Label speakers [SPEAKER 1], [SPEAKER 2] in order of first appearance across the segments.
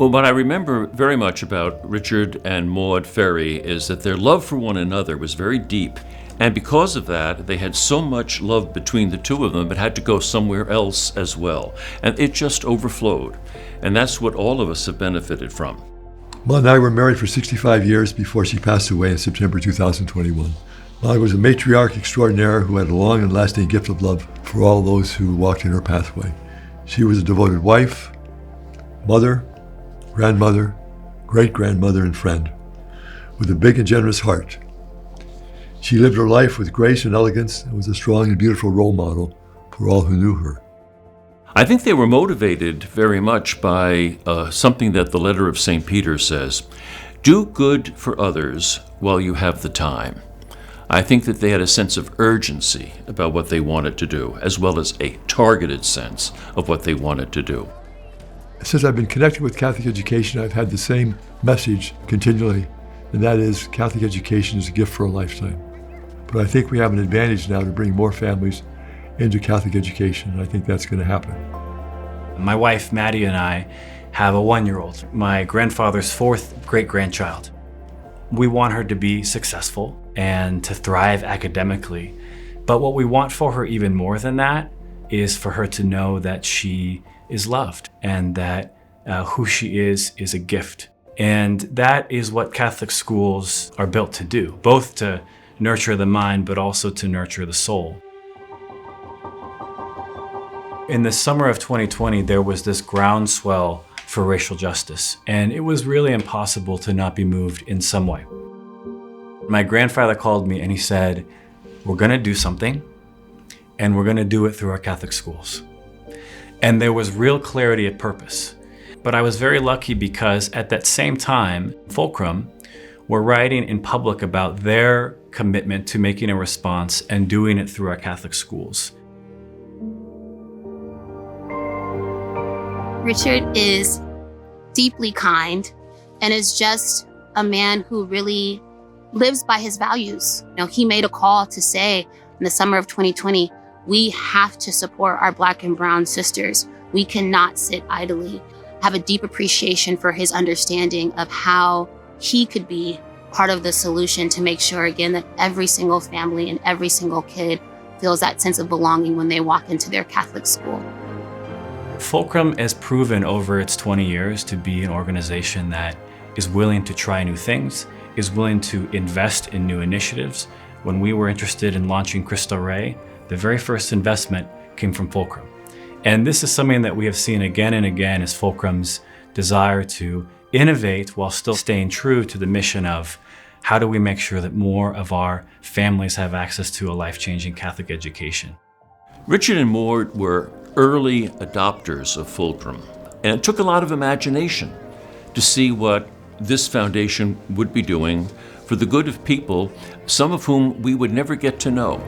[SPEAKER 1] Well, what I remember very much about Richard and Maude Ferry is that their love for one another was very deep. And because of that, they had so much love between the two of them, it had to go somewhere else as well. And it just overflowed. And that's what all of us have benefited from.
[SPEAKER 2] Maude and I were married for 65 years before she passed away in September 2021. Maude was a matriarch extraordinaire who had a long and lasting gift of love for all those who walked in her pathway. She was a devoted wife, mother, grandmother, great-grandmother, and friend, with a big and generous heart. She lived her life with grace and elegance and was a strong and beautiful role model for all who knew her.
[SPEAKER 1] I think they were motivated very much by something that the letter of St. Peter says, do good for others while you have the time. I think that they had a sense of urgency about what they wanted to do, as well as a targeted sense of what they wanted to do.
[SPEAKER 2] Since I've been connected with Catholic education, I've had the same message continually, and that is Catholic education is a gift for a lifetime. But I think we have an advantage now to bring more families into Catholic education, and I think that's going to happen.
[SPEAKER 3] My wife, Maddie, and I have a 1-year-old, my grandfather's 4th great-grandchild. We want her to be successful and to thrive academically, but what we want for her even more than that is for her to know that she is loved and that who she is a gift. And that is what Catholic schools are built to do, both to nurture the mind, but also to nurture the soul. In the summer of 2020, there was this groundswell for racial justice, and it was really impossible to not be moved in some way. My grandfather called me and he said, we're gonna do something, and we're gonna do it through our Catholic schools. And there was real clarity of purpose. But I was very lucky because at that same time, Fulcrum were writing in public about their commitment to making a response and doing it through our Catholic schools.
[SPEAKER 4] Richard is deeply kind and is just a man who really lives by his values. You know, he made a call to say in the summer of 2020, we have to support our Black and brown sisters. We cannot sit idly. Have a deep appreciation for his understanding of how he could be part of the solution to make sure, again, that every single family and every single kid feels that sense of belonging when they walk into their Catholic school.
[SPEAKER 3] Fulcrum has proven over its 20 years to be an organization that is willing to try new things, is willing to invest in new initiatives. When we were interested in launching Cristo Rey, the very first investment came from Fulcrum. And this is something that we have seen again and again is Fulcrum's desire to innovate while still staying true to the mission of how do we make sure that more of our families have access to a life-changing Catholic education.
[SPEAKER 1] Richard and Maude were early adopters of Fulcrum, and it took a lot of imagination to see what this foundation would be doing for the good of people, some of whom we would never get to know.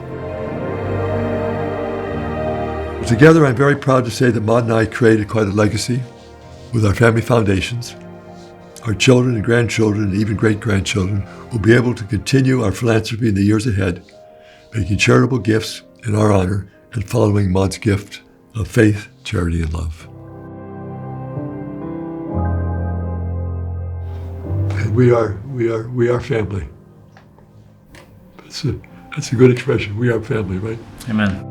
[SPEAKER 2] Together, I'm very proud to say that Maude and I created quite a legacy with our family foundations. Our children and grandchildren and even great-grandchildren will be able to continue our philanthropy in the years ahead, making charitable gifts in our honor and following Maude's gift of faith, charity, and love. And we are family. That's a good expression. We are family, right?
[SPEAKER 3] Amen.